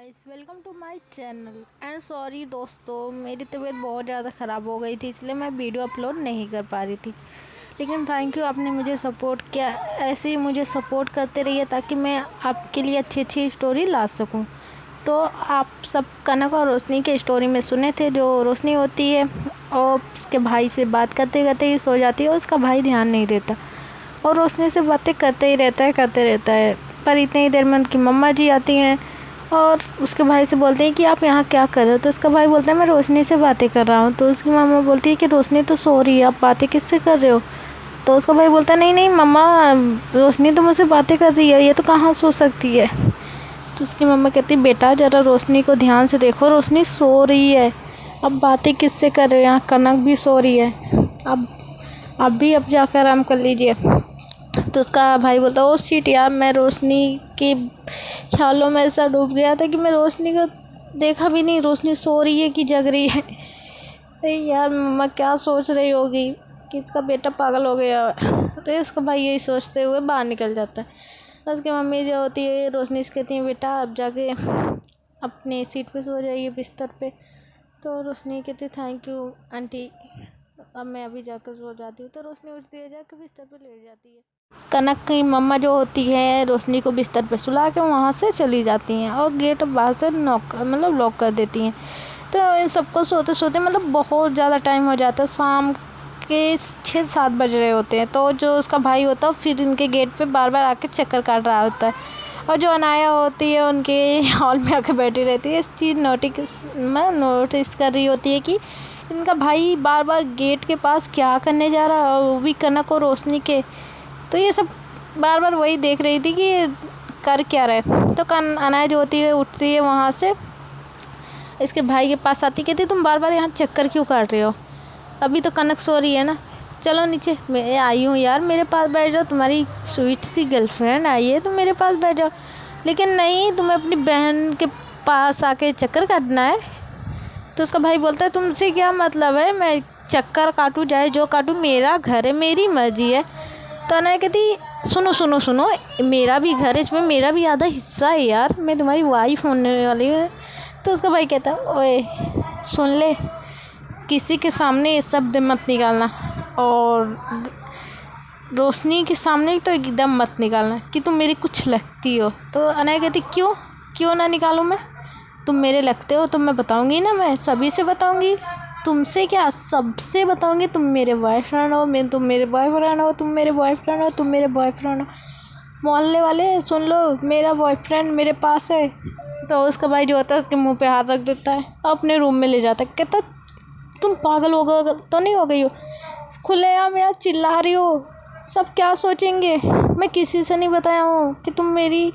Guys, welcome to my channel and sorry दोस्तों, मेरी तबीयत बहुत ज़्यादा ख़राब हो गई थी, इसलिए मैं वीडियो अपलोड नहीं कर पा रही थी। लेकिन थैंक यू, आपने मुझे सपोर्ट किया। ऐसे ही मुझे सपोर्ट करते रहिए ताकि मैं आपके लिए अच्छी अच्छी स्टोरी ला सकूं। तो आप सब कनक और रोशनी के स्टोरी में सुने थे। जो रोशनी होती है और उसके भाई से बात करते करते ही सो जाती है और उसका भाई ध्यान नहीं देता और रोशनी से बातें करते रहता है। पर इतनी ही देर में उनकी मम्मा जी आती हैं और उसके भाई से बोलते हैं कि आप यहाँ क्या कर रहे हो। तो उसका भाई बोलता है मैं रोशनी से बातें कर रहा हूँ। तो उसकी मम्मा बोलती है कि रोशनी तो सो रही है, आप बातें किससे कर रहे हो। तो उसका भाई बोलता है नहीं नहीं मम्मा, रोशनी तो मुझसे बातें कर रही है, ये तो कहाँ सो सकती है। तो उसकी मम्मा कहती है बेटा ज़रा रोशनी को ध्यान से देखो, रोशनी सो रही है, अब बातें किससे कर रहे हो, यहाँ कनक भी सो रही है, अब भी अब जाकर आराम कर लीजिए। तो उसका भाई बोलता ओ शिट यार, मैं रोशनी के ख्यालों में ऐसा डूब गया था कि मैं रोशनी को देखा भी नहीं, रोशनी सो रही है कि जग रही है। अरे यार मम्मा क्या सोच रही होगी कि इसका बेटा पागल हो गया है। तो इसका भाई यही सोचते हुए बाहर निकल जाता है। उसकी मम्मी जो होती है रोशनी से कहती है बेटा अब जाके अपनी सीट पे सो जाइए, बिस्तर पे। तो रोशनी कहती थैंक यू आंटी, अब मैं अभी जाकर सो जाती हूँ। तो रोशनी उठती है, जाकर बिस्तर पे लेट जाती है। कनक की मम्मा जो होती है रोशनी को बिस्तर पे सुला के वहाँ से चली जाती हैं और गेट बाहर से लॉक कर देती हैं। तो इन सबको सोते सोते बहुत ज़्यादा टाइम हो जाता है, शाम के 6-7 बज रहे होते हैं। तो जो उसका भाई होता है फिर इनके गेट पे बार बार आके चक्कर काट रहा होता है और जो अनाया होती है उनके हॉल में आके बैठी रहती है। इस चीज़ नोटिस कर रही होती है कि इनका भाई बार बार गेट के पास क्या करने जा रहा है, और वो भी कनक और रोशनी के। तो ये सब बार बार वही देख रही थी कि ये कर क्या रहे। तो अनाया जो होती है उठती है वहाँ से, इसके भाई के पास आती, कहती तुम बार बार यहाँ चक्कर क्यों काट रहे हो, अभी तो कनक सो रही है ना, चलो नीचे, मैं आई हूँ यार, मेरे पास बैठ जाओ, तुम्हारी स्वीट सी गर्लफ्रेंड आई है तो मेरे पास बैठ जाओ। लेकिन नहीं, तुम्हें अपनी बहन के पास आके चक्कर काटना है। तो उसका भाई बोलता है तुमसे क्या मतलब है, मैं चक्कर काटूँ चाहे जो काटूँ, मेरा घर है, मेरी मर्जी है। तो अनाया कहती सुनो सुनो सुनो, मेरा भी घर है, इसमें मेरा भी आधा हिस्सा है यार, मैं तुम्हारी वाइफ होने वाली हूँ। तो उसका भाई कहता ओए सुन ले, किसी के सामने ये शब्द मत निकालना और रोशनी के सामने तो एकदम मत निकालना कि तुम मेरी कुछ लगती हो। तो अनाया कहती क्यों क्यों ना निकालूँ मैं, तुम मेरे लगते हो तो मैं बताऊँगी ना, मैं सभी से बताऊँगी, तुमसे क्या, सबसे बताऊँगी। तुम मेरे बॉयफ्रेंड हो, तुम मेरे बॉयफ्रेंड हो, तुम मेरे बॉयफ्रेंड हो, तुम मेरे बॉयफ्रेंड हो, मोहल्ले वाले सुन लो, मेरा बॉयफ्रेंड मेरे पास है। तो उसका भाई जो होता है उसके मुंह पे हाथ रख देता है, अपने रूम में ले जाता है, कहता तुम पागल हो गए तो नहीं हो गई हो, खुलेआम यार चिल्ला रही हो, सब क्या सोचेंगे, मैं किसी से नहीं बताया हूँ कि तुम मेरी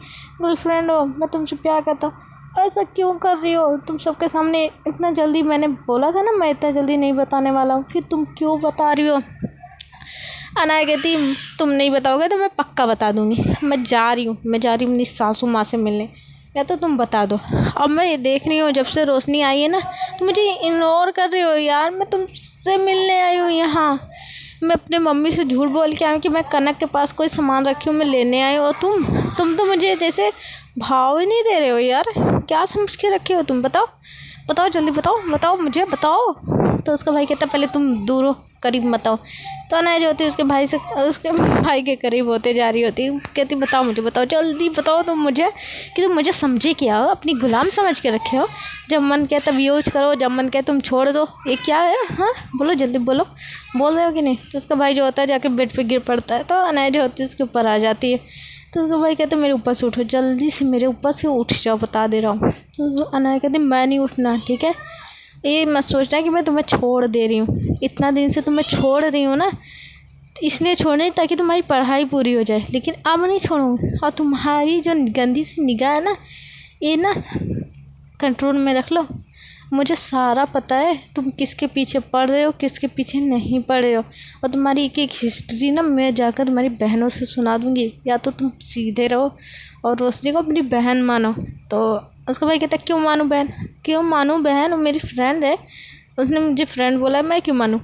गर्लफ्रेंड हो, मैं तुमसे प्यार करता हूँ, ऐसा क्यों कर रही हो तुम सबके सामने, इतना जल्दी, मैंने बोला था ना मैं इतना जल्दी नहीं बताने वाला हूँ, फिर तुम क्यों बता रही हो। अनाया कहती तुम नहीं बताओगे तो मैं पक्का बता दूँगी, मैं जा रही हूँ अपनी सासू माँ से मिलने, या तो तुम बता दो। अब मैं ये देख रही हूँ जब से रोशनी आई है ना, तुम मुझे इग्नोर कर रही हो यार, मैं तुमसे मिलने आई हूँ यहाँ, मैं अपने मम्मी से झूठ बोल के आई हूँ कि मैं कनक के पास कोई सामान रखी हूँ, मैं लेने आई हूँ, और तुम तो मुझे जैसे भाव ही नहीं दे रहे हो यार, क्या समझ के रखे हो तुम, बताओ बताओ जल्दी बताओ मुझे बताओ। तो उसका भाई कहता पहले तुम दूर हो, करीब मत आओ। तो अनाया जो होती है उसके भाई के करीब होते जा रही होती, कहती बताओ मुझे, बताओ जल्दी बताओ तुम मुझे, कि तुम मुझे समझे क्या हो, अपनी गुलाम समझ के रखे हो, जब मन करे तब यूज करो, जब मन करे तुम छोड़ दो, ये क्या है, हाँ बोलो जल्दी बोल रहे हो कि नहीं। तो उसका भाई जो होता है जाके बेड पे गिर पड़ता है। तो अनाया जो होती है उसके ऊपर आ जाती है। तो उसका भाई कहते मेरे ऊपर से उठो, जल्दी से मेरे ऊपर से उठ जाओ, बता दे रहा हूँ। तो अनाया कहती मैं नहीं उठना, ठीक है, ये मत सोचना कि मैं तुम्हें छोड़ दे रही हूँ, इतना दिन से तुम्हें छोड़ रही हूँ ना, इसलिए छोड़ रही ताकि तुम्हारी पढ़ाई पूरी हो जाए, लेकिन अब नहीं छोड़ूंगी। और तुम्हारी जो गंदी सी निगाह है ना, ये ना कंट्रोल में रख लो, मुझे सारा पता है तुम किसके पीछे पढ़ रहे हो किसके पीछे नहीं पढ़ रहे हो, और तुम्हारी एक एक हिस्ट्री ना मैं जाकर तुम्हारी बहनों से सुना दूँगी, या तो तुम सीधे रहो और रोशनी को अपनी बहन मानो। तो उसका भाई कहता क्यों मानूँ बहन, क्यों मानूँ बहन, वो मेरी फ्रेंड है, उसने मुझे फ्रेंड बोला है, मैं क्यों मानूँ।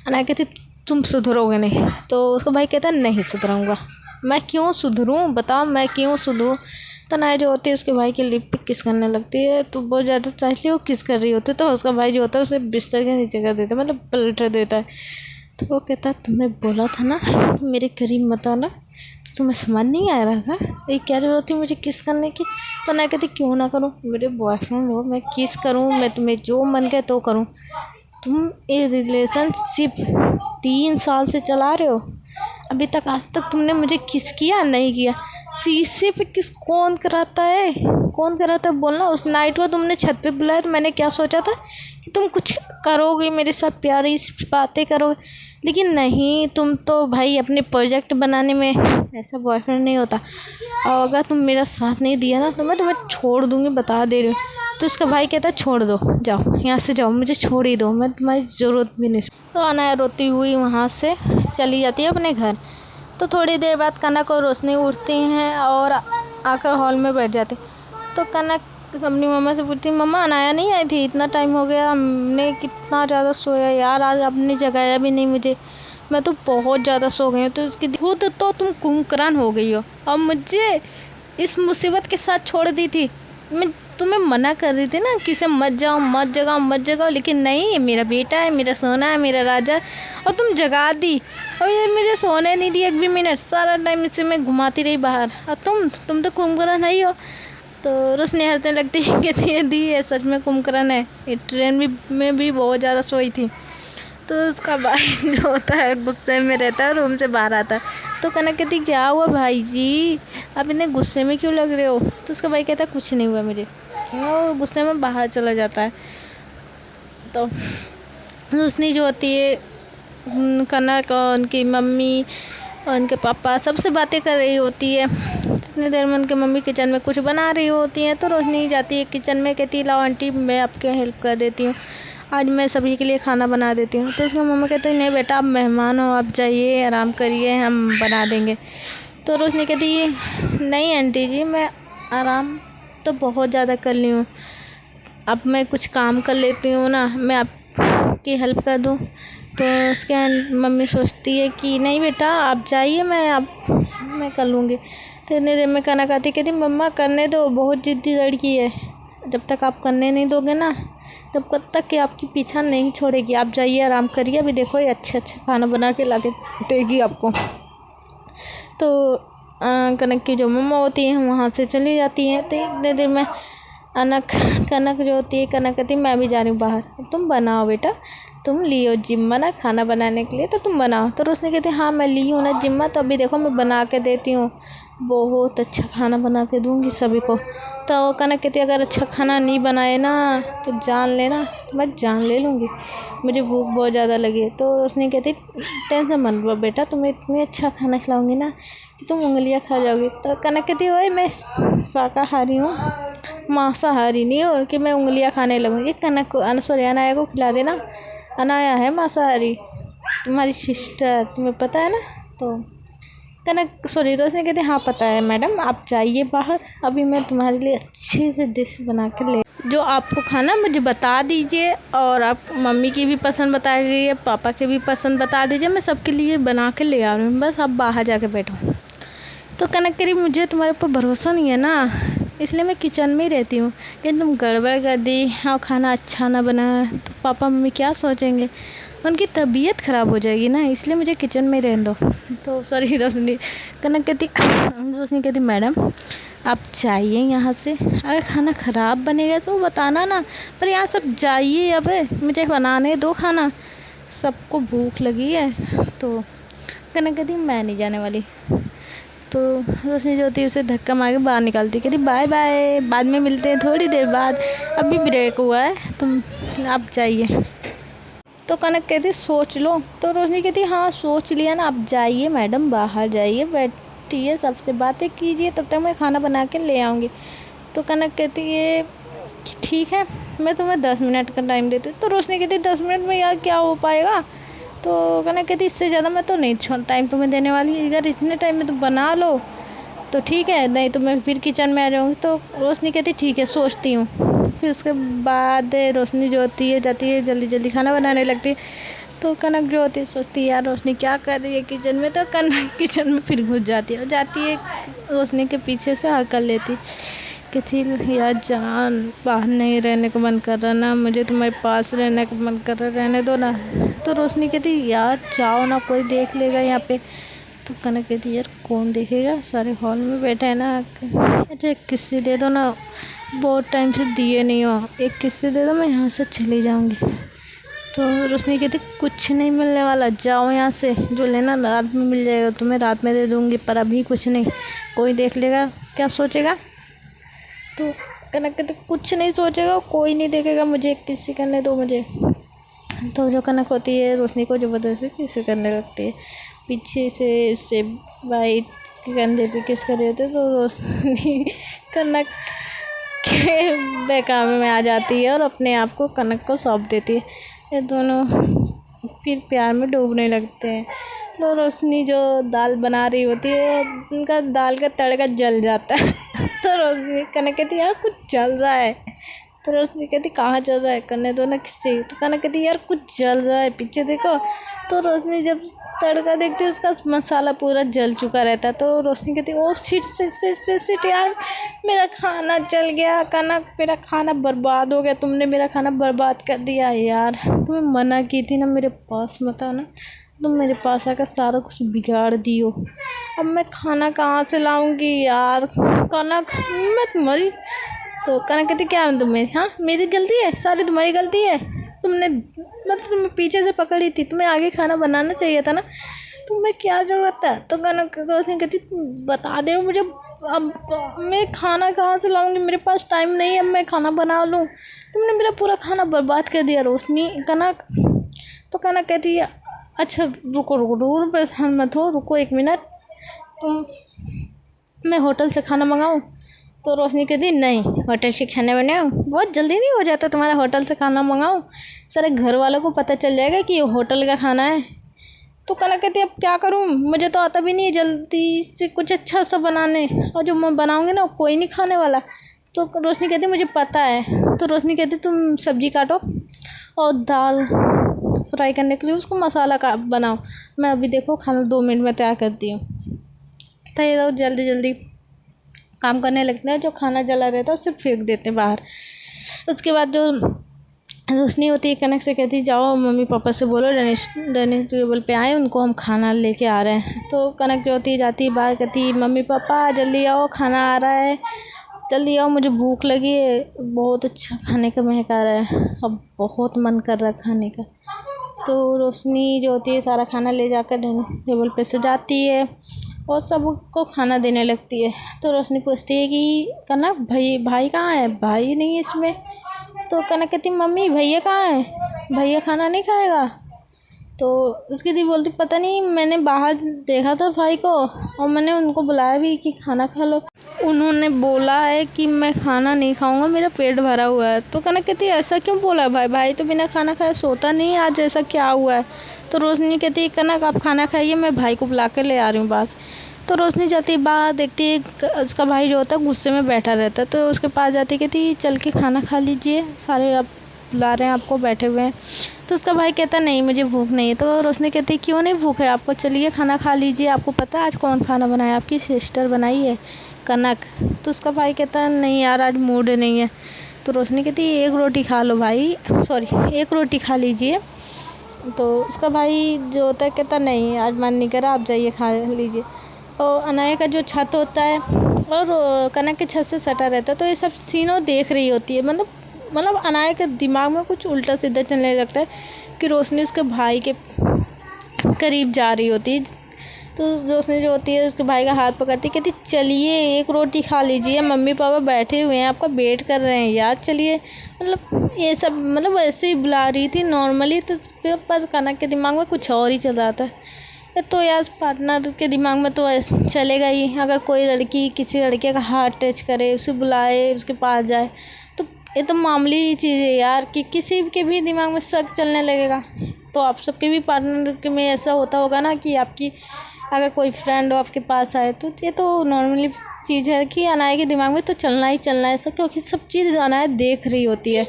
अनाया कहती तुम सुधरोगे नहीं। तो उसका भाई कहता नहीं सुधरूँगा, मैं क्यों सुधरूँ, बताओ मैं क्यों सुधरूँ। तो अनाया जो होती है उसके भाई के लिप पे किस करने लगती है, तो बहुत ज़्यादा चाहती वो किस कर रही होती है, तो उसका भाई जो होता है उसे बिस्तर के नीचे कर देता है, मतलब पलट देता है। तो वो कहता है तुम्हें बोला था ना मेरे करीब मत आना, तुम्हें समझ नहीं आ रहा था, ये क्या ज़रूरत थी मुझे किस करने की। तो अनाया कहती क्यों ना करूँ, मेरे बॉयफ्रेंड हो, मैं किस करूँ, मैं तुम्हें जो मन करे तो करूँ। तुम ये रिलेशनशिप 3 साल से चला रहे हो, अभी तक आज तक तुमने मुझे किस किया नहीं किया। शीशे पे किस कौन कराता है, कौन कराता है बोलना। उस नाइट को तुमने छत पे बुलाया तो मैंने क्या सोचा था कि तुम कुछ करोगे मेरे साथ, प्यारी बातें करोगे, लेकिन नहीं, तुम तो भाई अपने प्रोजेक्ट बनाने में, ऐसा बॉयफ्रेंड नहीं होता। और अगर तुम मेरा साथ नहीं दिया ना तो मैं तुम्हें छोड़ दूँगी, बता दे रही हूँ। तो उसका भाई कहता है छोड़ दो, जाओ यहाँ से जाओ, मुझे छोड़ ही दो, मैं तुम्हारी ज़रूरत भी नहीं। तो अनाया रोती हुई वहाँ से चली जाती है अपने घर। तो थोड़ी देर बाद कनक और रोशनी उठती हैं और आकर हॉल में बैठ जाती। तो कनक अपनी मम्मा से पूछती मम्मा अनाया नहीं आई थी, इतना टाइम हो गया, हमने कितना ज़्यादा सोया यार, आज आपने जगाया भी नहीं मुझे, मैं तो बहुत ज़्यादा सो गई हूँ। तो उसकी खुद तो तुम कुंभकर्ण हो गई हो और मुझे इस मुसीबत के साथ छोड़ दी थी। मैं तुम्हें मना कर रही थी ना कि इसे मत जाओ मत जगाओ मत जगाओ, लेकिन नहीं, मेरा बेटा है, मेरा सोना है, मेरा राजा है, और तुम जगा दी। और ये मुझे सोने नहीं दिया एक भी मिनट, सारा टाइम इसे मैं घुमाती रही बाहर, और तुम तो कुंभकर्ण नहीं हो। तो रोशनी हंसने लगती है, कहती है दी ये सच में कुंभकर्ण है, ये ट्रेन में भी बहुत ज़्यादा सोई थी। तो उसका भाई जो होता है गुस्से में रहता है, रूम से बाहर आता है। तो कनक कहती क्या हुआ भाई जी, आप इतने गुस्से में क्यों लग रहे हो। तो उसका भाई कहता कुछ नहीं हुआ मुझे, वो गुस्से में बाहर चला जाता है। तो रोशनी जो होती है कनक और उनकी मम्मी और उनके पापा सबसे बातें कर रही होती है। इतनी देर में उनकी मम्मी किचन में कुछ बना रही होती है। तो रोशनी जाती है किचन में, कहती लाओ आंटी मैं आपके हेल्प कर देती हूँ, आज मैं सभी के लिए खाना बना देती हूँ। तो उसका मम्मा कहते हैं नहीं बेटा आप मेहमान हो, आप जाइए आराम करिए, हम बना देंगे। तो रोशनी कहती है नहीं आंटी जी, मैं आराम तो बहुत ज़्यादा कर ली हूँ, अब मैं कुछ काम कर लेती हूँ ना, मैं आपकी हेल्प कर दूँ। तो उसके मम्मी सोचती है कि नहीं बेटा आप जाइए, मैं कर लूँगी। तो इतनी देर में कनक आती, कहती मम्मा करने दो, बहुत ज़िद्दी लड़की है, जब तक आप करने नहीं दोगे ना तब कब तक कि आपकी पीछा नहीं छोड़ेगी, आप जाइए आराम करिए, अभी देखो ये अच्छा खाना बना के ला के देगी आपको। तो कनक की जो मम्मा होती है वहाँ से चली जाती हैं। तो इतने देर में कनक जो होती है, कनक कहती मैं भी जा रही हूँ बाहर, तुम बनाओ बेटा, तुम लियो जिम्मा ना खाना बनाने के लिए, तो तुम बनाओ। तो रोशनी कहती हाँ मैं ली हूँ ना जिम्मा, तो अभी देखो मैं बना के देती हूँ, बहुत अच्छा खाना बना के दूँगी सभी को। तो कनक कहती अगर अच्छा खाना नहीं बनाए ना तो जान लेना, तो मैं जान ले लूँगी, मुझे भूख बहुत ज़्यादा लगी है। तो रोशनी कहती टेंशन मत लो बेटा, तुम्हें इतनी अच्छा खाना खिलाऊँगी ना कि तुम उंगलियाँ खा जाओगी। तो कनक कहती ओए मैं शाकाहारी हूँ, मांसाहारी नहीं हो कि मैं उंगलियाँ खाने लगूँगी। कनक को अनाया को खिला देना, अनाया है मांसाहारी, तुम्हारी सिस्टर, तुम्हें पता है ना। तो रोशनी कहती हाँ पता है मैडम, आप जाइए बाहर, अभी मैं तुम्हारे लिए अच्छी से डिश बना के ले, जो आपको खाना मुझे बता दीजिए, और आप मम्मी की भी पसंद बता दीजिए, पापा की भी पसंद बता दीजिए, मैं सबके लिए बना के ले आ रही हूँ, बस आप बाहर जाके बैठो। तो कनक कह रही मुझे तुम्हारे ऊपर भरोसा नहीं है ना, इसलिए मैं किचन में ही रहती हूँ, लेकिन तुम गड़बड़ कर दी और खाना अच्छा ना बना तो पापा मम्मी क्या सोचेंगे, उनकी तबीयत ख़राब हो जाएगी ना, इसलिए मुझे किचन में रहने दो। तो सॉरी रोशनी कहती मैडम आप जाइए यहाँ से, अगर खाना ख़राब बनेगा तो बताना ना, पर यहाँ सब जाइए, अब मुझे बनाने दो खाना, सबको भूख लगी है। तो कनक कहती मैं नहीं जाने वाली। तो रोशनी जो होती है उसे धक्का मार के बाहर निकालती, कहती बाय बाय, बाद में मिलते हैं थोड़ी देर बाद, अभी ब्रेक हुआ है, तुम आप जाइए। तो कनक कहती सोच लो। तो रोशनी कहती हाँ सोच लिया ना, आप जाइए मैडम, बाहर जाइए, बैठिए, सबसे बातें कीजिए, तब तक मैं खाना बना के ले आऊँगी। तो कनक कहती है ठीक है, मैं तुम्हें 10 मिनट का टाइम देती हूँ। तो रोशनी कहती 10 मिनट में यार क्या हो पाएगा। तो कनक कहती इससे ज़्यादा मैं तो नहीं टाइम तुम्हें देने वाली, अगर इतने टाइम में तुम बना लो तो ठीक है, नहीं तो मैं फिर किचन में आ जाऊँगी। तो रोशनी कहती ठीक है सोचती हूँ। फिर उसके बाद रोशनी जो होती है जाती है जल्दी जल्दी खाना बनाने लगती है। तो कनक जो होती है सोचती है यार रोशनी क्या कर रही है किचन में, तो कनक किचन में फिर घुस जाती है और जाती है रोशनी के पीछे से हकल लेती कि थी यार जान, बाहर नहीं रहने का मन कर रहा ना, मुझे तुम्हारे पास रहने का मन कर रहा, रहने दो ना। तो रोशनी कहती यार जाओ ना, कोई देख लेगा यहाँ पे। तो कनक कहती यार कौन देखेगा, सारे हॉल में बैठे हैं ना। अच्छा एक किस्से दे दो ना, बहुत टाइम से दिए नहीं हो, एक किस्से दे दो, मैं यहाँ से चली जाऊँगी। तो रोशनी कहती कुछ नहीं मिलने वाला, जाओ यहाँ से, जो लेना रात में मिल जाएगा, तुम्हें रात में दे दूँगी, पर अभी कुछ नहीं, कोई देख लेगा क्या सोचेगा। तो कनक कहती कुछ नहीं सोचेगा, कोई नहीं देखेगा, मुझे एक किस्सी करने दो मुझे। तो जो कनक होती है रोशनी को ज़बरदस्ती किस्से करने लगती है, पीछे से उससे वाइट के कंधे पे किस कर रहे थे। तो रोशनी कनक के बहकावे में आ जाती है और अपने आप को कनक को सौंप देती है। ये दोनों फिर प्यार में डूबने लगते हैं। तो रोशनी जो दाल बना रही होती है, उनका दाल का तड़का जल जाता है। तो रोशनी कनक कहती यार कुछ जल रहा है। तो रोशनी कहती कहाँ जल रहा है, करने दो ना किसी। तो कनक कहती यार कुछ जल रहा है, पीछे देखो। तो रोशनी जब तड़का देखती है उसका मसाला पूरा जल चुका रहता है। तो रोशनी कहती oh shit shit shit shit shit यार, मेरा खाना जल गया। कनक मेरा खाना बर्बाद हो गया, तुमने मेरा खाना बर्बाद कर दिया यार, तुम्हें मना की थी ना मेरे पास मत आना, तुम मेरे पास आकर सारा कुछ बिगाड़ दियो, अब मैं खाना कहाँ से लाऊंगी यार। कनक मैं तुम्हारी। तो कनक कहती क्या तुम्हें, हाँ मेरी गलती है, सारी तुम्हारी गलती है, तुमने मतलब तुम्हें पीछे से पकड़ी थी, तुम्हें आगे खाना बनाना चाहिए था ना, तुम्हें क्या ज़रूरत था। तो कनक रोशनी कहती बता दे मुझे, अब मैं खाना कहाँ से लाऊंगी, मेरे पास टाइम नहीं है, अब मैं खाना बना लूँ, तुमने मेरा पूरा खाना बर्बाद कर दिया रोशनी। कनक तो कनक कहती है अच्छा रुको रुको रुको, परेशान मत हो, रुको एक मिनट, तुम मैं होटल से खाना मंगाऊँ। तो रोशनी कहती नहीं, होटल से खाना बनाऊँ, बहुत जल्दी नहीं हो जाता तुम्हारा होटल से खाना मंगाऊँ, सारे घर वालों को पता चल जाएगा कि ये होटल का खाना है। तो कनक कहती अब क्या करूँ, मुझे तो आता भी नहीं है जल्दी से कुछ अच्छा सा बनाने, और जो मैं बनाऊँगी ना कोई नहीं खाने वाला। तो रोशनी कहती मुझे पता है। तो रोशनी कहती तुम सब्ज़ी काटो और दाल फ्राई करने के लिए उसको मसाला का बनाओ, मैं अभी देखो खाना 2 मिनट में तैयार करती हूँ। सही तो जल्दी जल्दी काम करने लगते हैं, जो खाना जला रहता है उसे फेंक देते हैं बाहर। उसके बाद जो रोशनी होती है कनक से कहती जाओ मम्मी पापा से बोलो डाइनिंग टेबल पे आए, उनको हम खाना लेके आ रहे हैं। तो कनक जो होती है जाती है बाहर, कहती मम्मी पापा जल्दी आओ खाना आ रहा है, जल्दी आओ मुझे भूख लगी है, बहुत अच्छा खाने का महक आ रहा है, अब बहुत मन कर रहा है खाने का। तो रोशनी जो होती है सारा खाना ले जाकर डाइनिंग टेबल पे सजाती है और सबको खाना देने लगती है। तो रोशनी पूछती है कि कनक भाई कहाँ है, भाई नहीं है इसमें। तो कनक कहती मम्मी भैया कहाँ है, भैया खाना नहीं खाएगा। तो उसकी दी बोलती पता नहीं, मैंने बाहर देखा था भाई को और मैंने उनको बुलाया भी कि खाना खा लो, उन्होंने बोला है कि मैं खाना नहीं खाऊंगा, मेरा पेट भरा हुआ है। तो कनक कहती ऐसा क्यों बोला भाई तो बिना खाना खाए सोता नहीं, आज ऐसा क्या हुआ है। तो रोशनी कहती कनक आप खाना खाइए, मैं भाई को बुला कर ले आ रही हूँ पास। तो रोशनी जाती है बाहर, देखती है उसका भाई जो होता है गुस्से में बैठा रहता है। तो उसके पास जाती कहती चल के खाना खा लीजिए, सारे आप बुला रहे हैं आपको, बैठे हुए हैं। तो उसका भाई कहता नहीं मुझे भूख नहीं है। तो रोशनी कहती क्यों नहीं भूख है आपको, चलिए खाना खा लीजिए, आपको पता है आज कौन खाना बनाया, आपकी सिस्टर बनाई है कनक। तो उसका भाई कहता नहीं यार आज मूड नहीं है। तो रोशनी कहती एक रोटी खा लो भाई, सॉरी एक रोटी खा लीजिए। तो उसका भाई जो होता है कहता नहीं आज मन नहीं कर रहा, आप जाइए खा लीजिए। और अनाया का जो छत होता है और कनक के छत से सटा रहता है, तो ये सब सीनों देख रही होती है, मतलब अनाया के दिमाग में कुछ उल्टा सीधा चलने लगता है कि रोशनी उसके भाई के करीब जा रही होती है। तो रोशनी जो होती है उसके भाई का हाथ पकड़ती कहती चलिए एक रोटी खा लीजिए, मम्मी पापा बैठे हुए हैं आपका वेट कर रहे हैं यार, चलिए। मतलब ये सब मतलब ऐसे ही बुला रही थी नॉर्मली, तो पर कनक के दिमाग में कुछ और ही चल रहा था। तो यार पार्टनर के दिमाग में तो ऐसे चलेगा ही, अगर कोई लड़की किसी लड़के का हाथ टच करे, उसे बुलाए, उसके पास जाए, तो ये तो मामूली चीज़ है यार कि किसी के भी दिमाग में शक चलने लगेगा। तो आप सबके भी पार्टनर के में ऐसा होता होगा ना कि आपकी अगर कोई फ्रेंड हो आपके पास आए, तो ये तो नॉर्मली चीज़ है कि अनाया के दिमाग में तो चलना ही चलना है ऐसा, क्योंकि सब चीज़ अनाया देख रही होती है।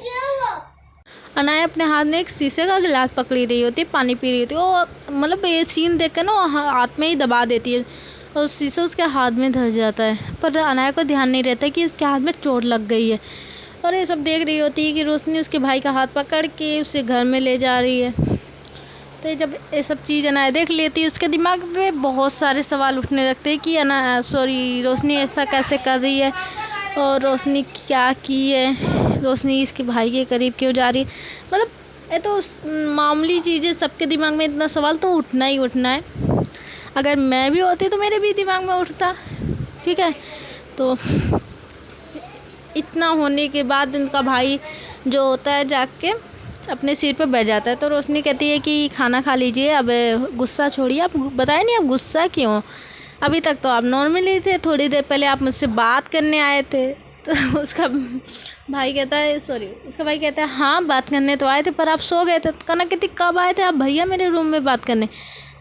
अनाया अपने हाथ में एक शीशे का गिलास पकड़ी रही होती है, पानी पी रही होती है। वो मतलब ये सीन देख कर ना हाथ में ही दबा देती है और शीशा उसके हाथ में धंस जाता है। पर अनाया को ध्यान नहीं रहता कि उसके हाथ में चोट लग गई है और ये सब देख रही होती है कि रोशनी उसके भाई का हाथ पकड़ के उसे घर में ले जा रही है। तो जब ये सब चीज़ अनाया देख लेती है, उसके दिमाग में बहुत सारे सवाल उठने लगते हैं कि रोशनी ऐसा कैसे कर रही है और रोशनी क्या की है, रोशनी इसके भाई के करीब क्यों जा रही है। मतलब ये तो मामूली चीज़ें, सबके दिमाग में इतना सवाल तो उठना ही उठना है। अगर मैं भी होती तो मेरे भी दिमाग में उठता, ठीक है। तो इतना होने के बाद इनका भाई जो होता है जाके अपने सीट पर बैठ जाता है। तो रोशनी कहती है कि खाना खा लीजिए, अब गुस्सा छोड़िए, आप बताए नहीं आप गुस्सा क्यों, अभी तक तो आप नॉर्मली थे, थोड़ी देर पहले आप मुझसे बात करने आए थे। तो उसका भाई कहता है हाँ बात करने तो आए थे पर आप सो गए थे। तो कनक कहती कब आए थे आप भैया मेरे रूम में बात करने।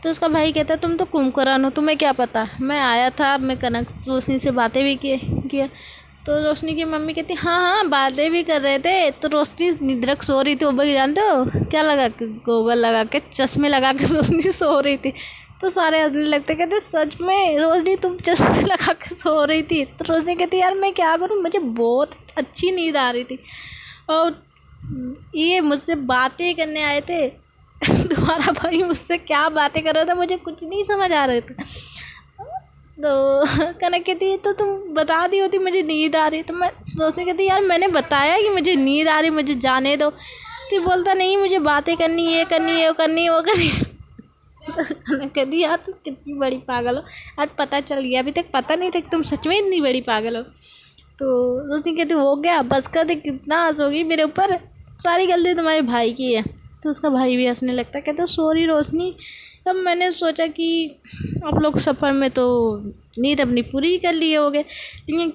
तो उसका भाई कहता है तुम तो कुंभकर्ण हो, तुम्हें क्या पता, मैं आया था, मैं कनक रोशनी से बातें भी किए। तो रोशनी की मम्मी कहती हाँ बातें भी कर रहे थे। तो रोशनी निद्रक सो रही थी, वो भाई जानते हो क्या लगा के, गोगल लगा के, चश्मे लगा के रोशनी सो रही थी। तो सारे हंसने लगते, कहते सच में रोशनी तुम चश्मे लगा के सो रही थी। तो रोशनी कहती यार मैं क्या करूँ, मुझे बहुत अच्छी नींद आ रही थी और ये मुझसे बातें करने आए थे। तुम्हारा भाई मुझसे क्या बातें कर रहा था, मुझे कुछ नहीं समझ आ रहे थे। तो कनक कहती तो तुम बता दी होती मुझे नींद आ रही। तो मैं रोशनी कहती यार मैंने बताया कि मुझे नींद आ रही, मुझे जाने दो। तो बोलता नहीं मुझे बातें करनी, ये करनी है, वो करनी है, वो करनी है। तो कनक कहती यार तुम कितनी बड़ी पागल हो, आज पता चल गया, अभी तक पता नहीं था कि तुम सच में इतनी बड़ी पागल हो। तो रोशनी कहती हो गया बस कर दे, कितना हंसोगी मेरे ऊपर, सारी गलती तुम्हारे भाई की है। तो उसका भाई भी हंसने लगता है, कहता सॉरी रोशनी, तब मैंने सोचा कि आप लोग सफ़र में तो नींद अपनी पूरी कर लिए होगे, लेकिन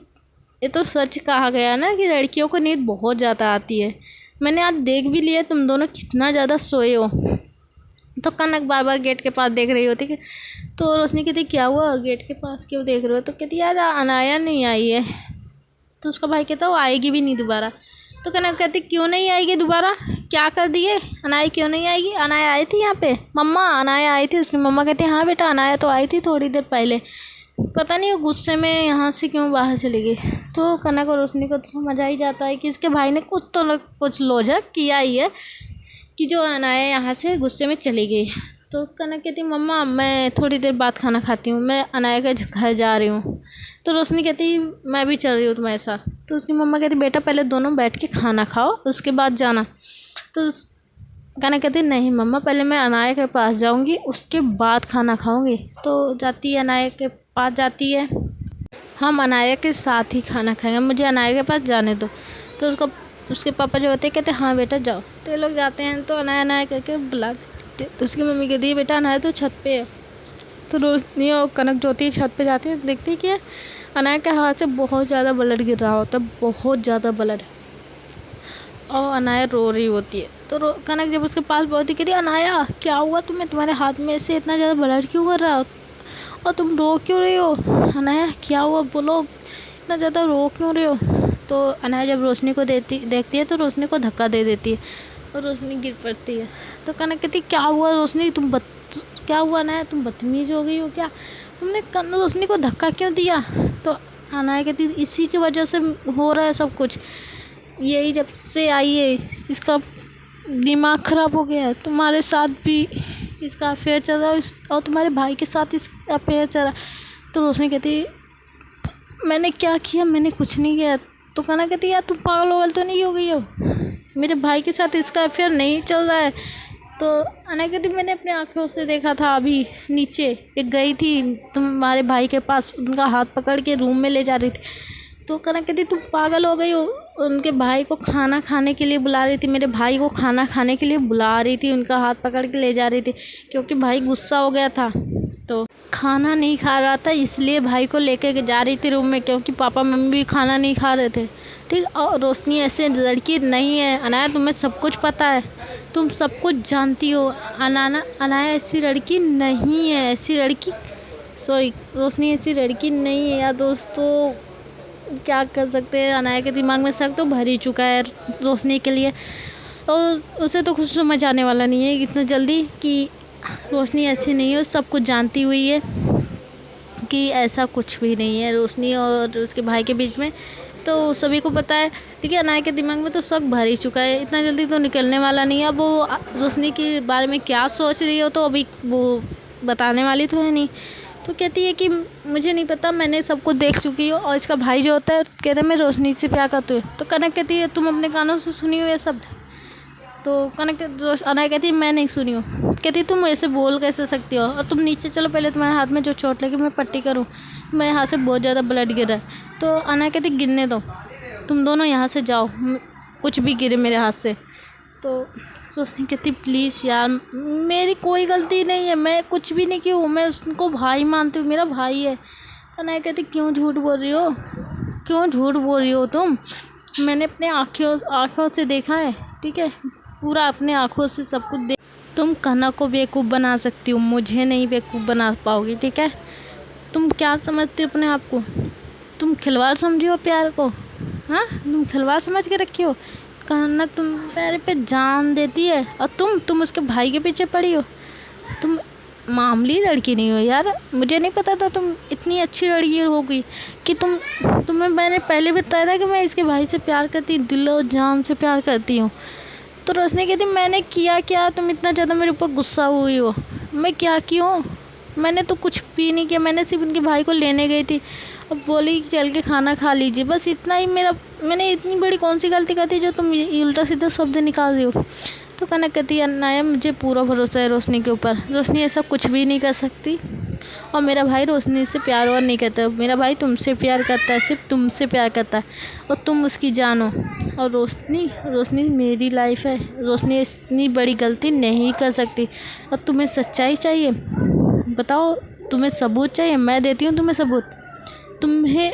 ये तो सच कहा गया ना कि लड़कियों को नींद बहुत ज़्यादा आती है। मैंने आज देख भी लिया तुम दोनों कितना ज़्यादा सोए हो। तो कनक बार बार गेट के पास देख रही होती कि, तो रोशनी कहती क्या हुआ गेट के पास क्यों देख रहे हो। तो कहती यार अनाया नहीं आई है। तो उसका भाई कहता वो आएगी भी नहीं दोबारा। तो कनक कहती क्यों नहीं आएगी दोबारा, क्या कर दिए, अनाया क्यों नहीं आएगी, अनाया आई थी यहाँ पे, मम्मा अनाया आई थी। उसकी मम्मा कहती हाँ बेटा अनाया तो आई थी थोड़ी देर पहले, पता नहीं वो गुस्से में यहाँ से क्यों बाहर चली गई। तो कनक और रोशनी को तो समझ आ ही जाता है कि इसके भाई ने कुछ लोजक किया ही है कि जो अनाया यहाँ से गुस्से में चली गई। तो कनक कहती मम्मा मैं थोड़ी देर बाद खाना खाती हूँ, मैं अनाया के घर जा रही हूँ। तो रोशनी कहती मैं भी चल रही हूँ तुम्हारे साथ। तो उसकी मम्मा कहती बेटा पहले दोनों बैठ के खाना खाओ उसके बाद जाना। तो कनक कहती नहीं मम्मा पहले मैं अनाया के पास जाऊँगी उसके बाद खाना खाऊँगी। तो जाती है अनाया के पास जाती है, हम अनाया के साथ ही खाना खाएंगे, मुझे अनाया के पास जाने दो। तो उसके पापा जो होते हैं कहते हाँ बेटा जाओ। तो ये लोग जाते हैं तो अनाया करके बुलाते। तो उसकी मम्मी कहती है बेटा अनाया तो छत पे है। तो रोशनी और कनक जो होती है छत पे जाती है, देखती है कि अनाया के हाथ से बहुत ज़्यादा ब्लड गिर रहा होता है, बहुत ज़्यादा ब्लड, और अनाया रो रही होती है। तो कनक जब उसके पास पहुंचती कहती अनाया क्या हुआ तुम्हें, तुम्हारे हाथ में से इतना ज़्यादा ब्लड क्यों कर रहा हो और तुम रो क्यों रही हो, अनाया क्या हुआ बोलो, इतना ज़्यादा रो क्यों रही हो। तो अनाया जब रोशनी को देखती है तो रोशनी को धक्का दे देती है और रोशनी गिर पड़ती है। तो कनक कहती क्या हुआ रोशनी, क्या हुआ अनाया, तुम बदतमीज हो गई हो क्या, तुमने रोशनी को धक्का क्यों दिया। तो अनाया कहती इसी की वजह से हो रहा है सब कुछ, यही जब से आई है इसका दिमाग ख़राब हो गया है, तुम्हारे साथ भी इसका अफेयर चल रहा है और तुम्हारे भाई के साथ इसका अफेयर चल रहा है। तो रोशनी कहती मैंने क्या किया, मैंने कुछ नहीं किया। तो कनक कहती यार तुम पागल वगल तो नहीं हो गई हो, मेरे भाई के साथ इसका अफेयर नहीं चल रहा है। तो अनाया कहती मैंने अपने आँखों से देखा था, अभी नीचे एक गई थी तुम्हारे भाई के पास, उनका हाथ पकड़ के रूम में ले जा रही थी। तो कनक कहती तुम पागल हो गई हो, उनके भाई को खाना खाने के लिए बुला रही थी, मेरे भाई को खाना खाने के लिए बुला रही थी, उनका हाथ पकड़ के ले जा रही थी क्योंकि भाई गुस्सा हो गया था तो खाना नहीं खा रहा था, इसलिए भाई को लेके जा रही थी रूम में, क्योंकि पापा मम्मी भी खाना नहीं खा रहे थे, ठीक। और रोशनी ऐसे लड़की नहीं है अनाया, तुम्हें सब कुछ पता है, तुम सब कुछ जानती हो। अनाया ऐसी लड़की नहीं है, रोशनी ऐसी लड़की नहीं है यार। दोस्तों क्या कर सकते हैं, अनाया के दिमाग में शक तो भर ही चुका है रोशनी के लिए। और उसे तो कुछ समझ आने वाला नहीं है इतना जल्दी कि रोशनी ऐसी नहीं है। सब कुछ जानती हुई है कि ऐसा कुछ भी नहीं है रोशनी और उसके भाई के बीच में, तो सभी को पता है। ठीक है, अनाया के दिमाग में तो शक भर ही चुका है, इतना जल्दी तो निकलने वाला नहीं है। अब वो रोशनी के बारे में क्या सोच रही हो तो अभी वो बताने वाली तो है नहीं। तो कहती है कि मुझे नहीं पता, मैंने सब कुछ देख चुकी हूँ। और इसका भाई जो होता है कहता है मैं रोशनी से प्यार करती हूँ। तो कनक कहती है तुम अपने कानों से सुनी हो ये शब्द? तो कनक अनाया कहती है मैं नहीं सुनी हूँ। कहती तुम ऐसे बोल कैसे सकती हो, और तुम नीचे चलो, पहले तुम्हारे हाथ में जो चोट लगी मैं पट्टी करूँ, मेरे हाथ से बहुत ज़्यादा ब्लड गिर रहा है। तो अनाया कहती गिरने दो, तुम दोनों यहाँ से जाओ, कुछ भी गिरे मेरे हाथ से। तो रोशनी कहती प्लीज़ यार मेरी कोई गलती नहीं है, मैं कुछ भी नहीं की हूँ, मैं उसको भाई मानती हूँ, मेरा भाई है। अनाया कहती क्यों झूठ बोल रही हो, क्यों झूठ बोल रही हो तुम? मैंने अपने आँखों से देखा है, ठीक है, पूरा अपने आँखों से सब कुछ देख। तुम कनक को बेवकूफ़ बना सकती हो, मुझे नहीं बेवकूफ़ बना पाओगी, ठीक है। तुम क्या समझते हो अपने आप को? तुम खिलवाड़ समझी हो प्यार को? हाँ, तुम खिलवाड़ समझ के रखी हो। कनक तुम मेरे पे जान देती है और तुम उसके भाई के पीछे पड़ी हो। तुम मामूली लड़की नहीं हो यार, मुझे नहीं पता था तुम इतनी अच्छी लड़की होगी कि तुम्हें मैंने पहले भी बताया था कि मैं इसके भाई से प्यार करती, दिल और जान से प्यार करती हूँ। तो रोशनी कहती मैंने किया क्या, तुम इतना ज़्यादा मेरे ऊपर गुस्सा हुई हो? मैं क्या की हूँ? मैंने तो कुछ भी नहीं किया, मैंने सिर्फ उनके भाई को लेने गई थी और बोली चल के खाना खा लीजिए, बस इतना ही। मैंने इतनी बड़ी कौन सी गलती कर दी जो तुम उल्टा सीधा शब्द निकाल रही हो? तो कनक कहती है नाया मुझे पूरा भरोसा है रोशनी के ऊपर, रोशनी ऐसा कुछ भी नहीं कर सकती। और मेरा भाई रोशनी से प्यार और नहीं करता, मेरा भाई तुमसे प्यार करता है, सिर्फ तुमसे प्यार करता है और तुम उसकी जान हो। और रोशनी मेरी लाइफ है, रोशनी इतनी बड़ी गलती नहीं कर सकती। और तुम्हें सच्चाई चाहिए, बताओ, तुम्हें सबूत चाहिए, मैं देती हूँ तुम्हें सबूत। तुम्हें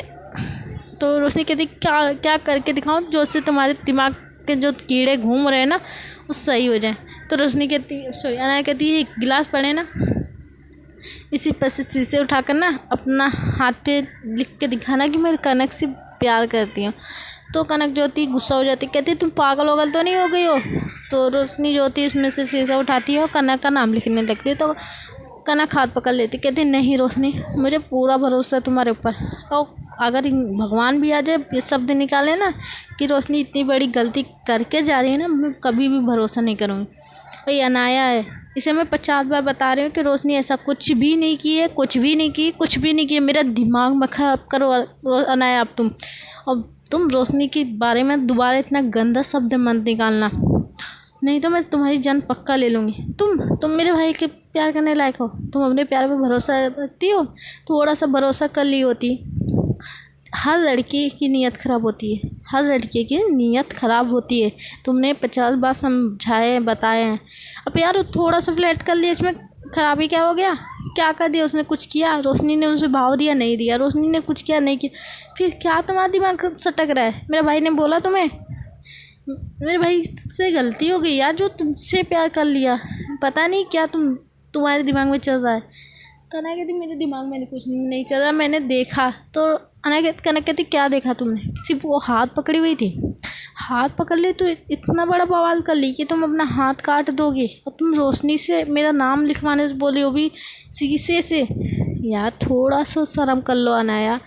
तो रोशनी कहती क्या क्या करके दिखाऊं जो उससे तुम्हारे दिमाग के जो कीड़े घूम रहे हैं ना वो सही हो जाए। तो रोशनी कहती सॉरी अनाया कहती है एक गिलास पड़े ना, इसी पर से शीशे उठाकर ना अपना हाथ पे लिख के दिखाना कि मैं कनक से प्यार करती हूँ। तो कनक जो होती गुस्सा हो जाती, कहती तुम पागल वगल तो नहीं हो गई हो? तो रोशनी जो होती है इसमें से शीशा उठाती है और कनक का नाम लिखने लगती है। तो कनक हाथ पकड़ लेती, कहती नहीं रोशनी मुझे पूरा भरोसा है तुम्हारे ऊपर, और अगर भगवान भी आ जाए ये शब्द निकाले ना कि रोशनी इतनी बड़ी गलती करके जा रही है ना, मैं कभी भी भरोसा नहीं करूँगी। और ये अनाया है, इसे मैं 50 बार बता रही हूँ कि रोशनी ऐसा कुछ भी नहीं की है, कुछ भी नहीं की, कुछ भी नहीं की। मेरा दिमाग मत खराब करो अनाया अब तुम। और तुम रोशनी के बारे में दोबारा इतना गंदा शब्द मत निकालना, नहीं तो मैं तुम्हारी जान पक्का ले लूँगी। तुम मेरे भाई के प्यार करने लायक हो, तुम अपने प्यार पे भरोसा रखती हो, थोड़ा सा भरोसा कर ली होती। हर लड़की की नीयत ख़राब होती है, हर लड़के की नीयत ख़राब होती है। तुमने 50 बार समझाए बताए हैं, अब यार थोड़ा सा फ्लैट कर लिया, इसमें ख़राबी क्या हो गया? क्या कर दिया उसने? कुछ किया? रोशनी ने उसे भाव दिया? नहीं दिया। रोशनी ने कुछ किया? नहीं किया। फिर क्या तुम्हारा दिमाग सटक रहा है? मेरे भाई ने बोला तुम्हें? मेरे भाई से गलती हो गई यार जो तुमसे प्यार कर लिया, पता नहीं क्या तुम्हारे दिमाग में चल रहा है। तो अनाया कहती मेरे दिमाग में कुछ नहीं चल रहा, मैंने देखा। तो कनक कहती क्या देखा तुमने? सिर्फ वो हाथ पकड़ी हुई थी, हाथ पकड़ ली तो इतना बड़ा बवाल कर ली कि तुम अपना हाथ काट दोगे, और तुम रोशनी से मेरा नाम लिखवाने से बोली, वो भी शीशे से। यार थोड़ा सा शर्म कर लो अनाया,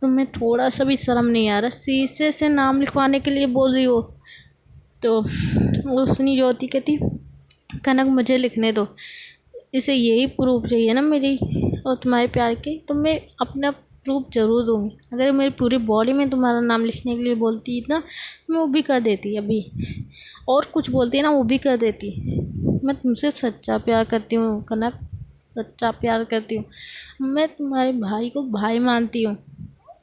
तुम्हें थोड़ा सा भी शर्म नहीं आ रहा? शीशे से नाम लिखवाने के लिए बोल रही हो? तो रोशनी जो होती कहती कनक मुझे लिखने दो, इसे यही प्रूफ चाहिए ना मेरी और तुम्हारे प्यार के, तो मैं अपना प्रूफ ज़रूर दूँगी। अगर मेरी पूरी बॉडी में तुम्हारा नाम लिखने के लिए बोलती ना, मैं वो भी कर देती अभी, और कुछ बोलती है ना वो भी कर देती। मैं तुमसे सच्चा प्यार करती हूँ कनक, सच्चा प्यार करती हूँ। मैं तुम्हारे भाई को भाई मानती हूँ।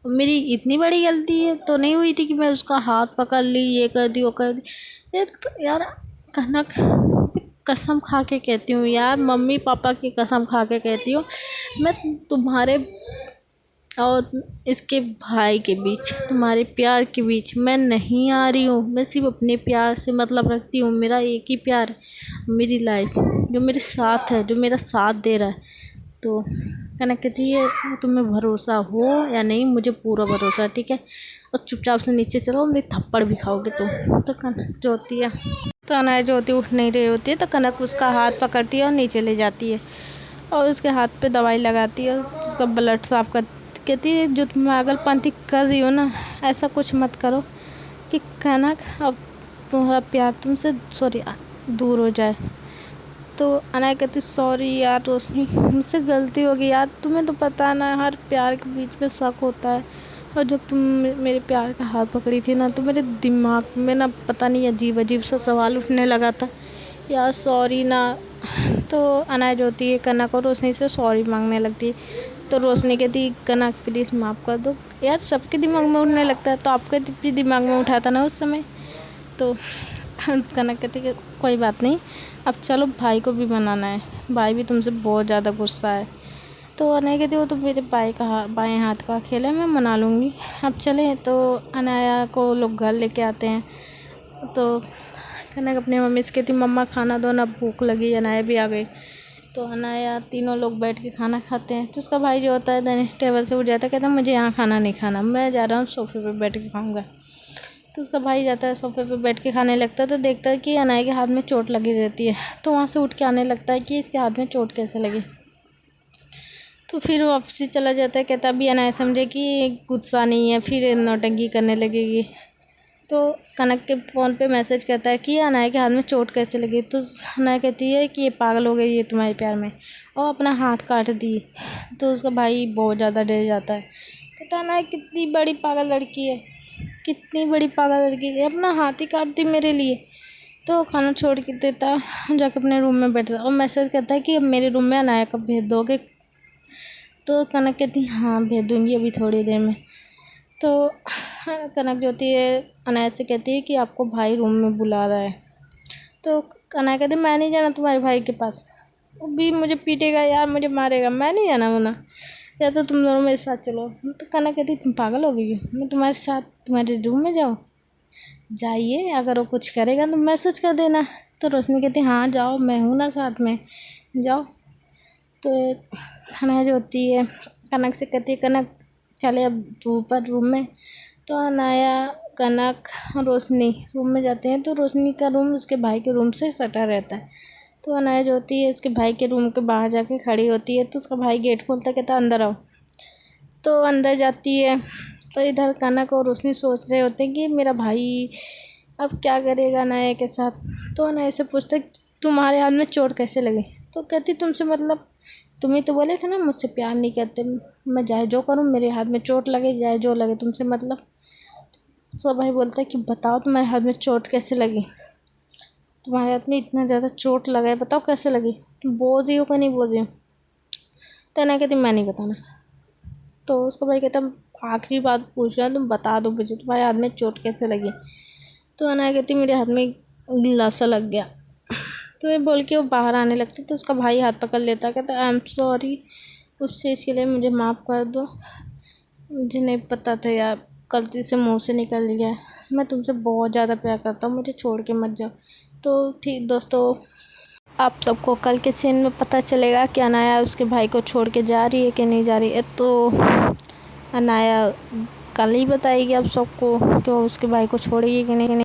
मेरी इतनी बड़ी गलती है तो नहीं हुई थी कि मैं उसका हाथ पकड़ ली, ये कर दी वो कर दी। यार कनक कसम खा के कहती हूँ यार, मम्मी पापा की कसम खा के कहती हूँ, मैं तुम्हारे और इसके भाई के बीच, तुम्हारे प्यार के बीच मैं नहीं आ रही हूँ। मैं सिर्फ अपने प्यार से मतलब रखती हूँ, मेरा एक ही प्यार है, मेरी लाइफ जो मेरे साथ है, जो मेरा साथ दे रहा है। तो कनक कहती है तुम्हें भरोसा हो या नहीं, मुझे पूरा भरोसा है, ठीक है। और चुपचाप से नीचे चलो, मेरी थप्पड़ भी खाओगे तुम। तो कनक जो होती है, तो अनाया जो होती है उठ नहीं रही होती है, तो कनक उसका हाथ पकड़ती है और नीचे ले जाती है और उसके हाथ पे दवाई लगाती है, उसका ब्लड साफ कर, कहती है जो तुम पागलपंती कर रही हो ना, ऐसा कुछ मत करो कि कनक अब तुम्हारा प्यार तुमसे दूर हो जाए। तो अनाया कहती सॉरी यार रोशनी, मुझसे गलती हो गई यार, तुम्हें तो पता है ना हर प्यार के बीच में शक होता है। और जब तुम मेरे प्यार का हाथ पकड़ी थी ना, तो मेरे दिमाग में ना पता नहीं अजीब अजीब सा सवाल उठने लगा था यार, सॉरी ना। तो अनाया जो होती है कनक और रोशनी से सॉरी मांगने लगती है। तो रोशनी कहती कनक प्लीज़ माफ़ कर दो यार, सबके दिमाग में उठने लगता है, तो आपके भी दिमाग में उठा था ना उस समय। तो कनक कहती कि कोई बात नहीं, अब चलो भाई को भी मनाना है, भाई भी तुमसे बहुत ज़्यादा गुस्सा है। तो अनाया कहती वो तो मेरे बाएं हाथ का खेल है, मैं मना लूँगी, अब चलें। तो अनाया को लोग घर लेके आते हैं। तो कनक अपनी मम्मी से कहती मम्मा खाना दो ना, भूख लगी। अनाया भी आ गई। तो अनाया तीनों लोग बैठ के खाना खाते हैं। तो उसका भाई जो होता है डाइनिंग टेबल से उठ जाता है, कहता है मुझे यहाँ खाना नहीं खाना, मैं जा रहा हूँ सोफे पे बैठ के खाऊंगा। तो उसका भाई जाता है सोफे पे बैठ के खाने लगता है, तो देखता है कि अनाया के हाथ में चोट लगी रहती है। तो वहाँ से उठ के आने लगता है कि इसके हाथ में चोट कैसे लगी। तो फिर वो वापसी चला जाता है, कहता अभी अनाया समझे कि गुस्सा नहीं है, फिर नौटंकी करने लगेगी। तो कनक के फ़ोन पे मैसेज करता है कि अनाया के हाथ में चोट कैसे लगी। तो अनाया कहती है कि ये पागल हो गई है तुम्हारे प्यार में, और अपना हाथ काट दी। तो उसका भाई बहुत ज़्यादा डर जाता है, कहता अनाया कितनी बड़ी पागल लड़की है, कितनी बड़ी पागल लड़की है, अपना हाथ ही काट दी मेरे लिए। तो खाना छोड़ के देता, जाकर अपने रूम में बैठता और मैसेज करता है कि अब मेरे रूम में अनाया का भेज दोगे। तो कनक कहती हाँ भेज दूँगी अभी थोड़ी देर में। तो कनक जो होती है अनाया से कहती है कि आपको भाई रूम में बुला रहा है। तो अनाया कहती मैं नहीं जाना तुम्हारे भाई के पास, वो भी मुझे पीटेगा यार, मुझे मारेगा, मैं नहीं जाना वरना, या तो तुम दोनों मेरे साथ चलो। तो कनक कहती तुम पागल हो गई हो, मैं तुम्हारे साथ तुम्हारे रूम में जाऊँ? जाइए, अगर वो कुछ करेगा तो मैसेज कर देना। तो रोशनी कहती हाँ जाओ, मैं हूँ ना साथ में, जाओ। तो अनाया जो होती है कनक से कहती है कनक चले अब तू ऊपर रूम में। तो अनाया कनक रोशनी रूम में जाते हैं। तो रोशनी का रूम उसके भाई के रूम से सटा रहता है। तो अनाया जो होती है उसके भाई के रूम के बाहर जाके खड़ी होती है। तो उसका भाई गेट खोलता कहता अंदर आओ। तो अंदर जाती है। तो इधर कनक और रोशनी सोच रहे होते हैं कि मेरा भाई अब क्या करेगा अनाया के साथ। तो अनाया से पूछता तुम्हारे हाथ में चोट कैसे लगी। तो कहती तुमसे मतलब, तुम ही तो बोले थे ना मुझसे प्यार नहीं करते, मैं चाहे जो करूँ मेरे हाथ में चोट लगे चाहे जो लगे, तुमसे मतलब। तो भाई बोलता है कि बताओ तुम्हारे हाथ में चोट कैसे लगी, तुम्हारे हाथ में इतना ज़्यादा चोट लगा है, बताओ कैसे लगी, तुम बोल रही हो कि नहीं बोल रही हो। तो अनाया कहती मैं नहीं बताना। तो उसका भाई कहता आखिरी बात पूछ रहा है, तुम बता दो मुझे तुम्हारे हाथ में चोट कैसे लगी। तो अनाया कहती मेरे हाथ में गिल्ला सा लग गया। तो ये बोल के वो बाहर आने लगती। तो उसका भाई हाथ पकड़ लेता, कहता आई एम सॉरी, उस चीज़ के लिए मुझे माफ़ कर दो, मुझे नहीं पता था यार, गलती से मुंह से निकल गया, मैं तुमसे बहुत ज़्यादा प्यार करता हूँ, मुझे छोड़ के मत जाओ। तो ठीक दोस्तों, आप सबको कल के सीन में पता चलेगा कि अनाया उसके भाई को छोड़ के जा रही है कि नहीं जा रही है। तो अनाया कल ही बताएगी आप सबको कि वो उसके भाई को छोड़ेगी कि नहीं।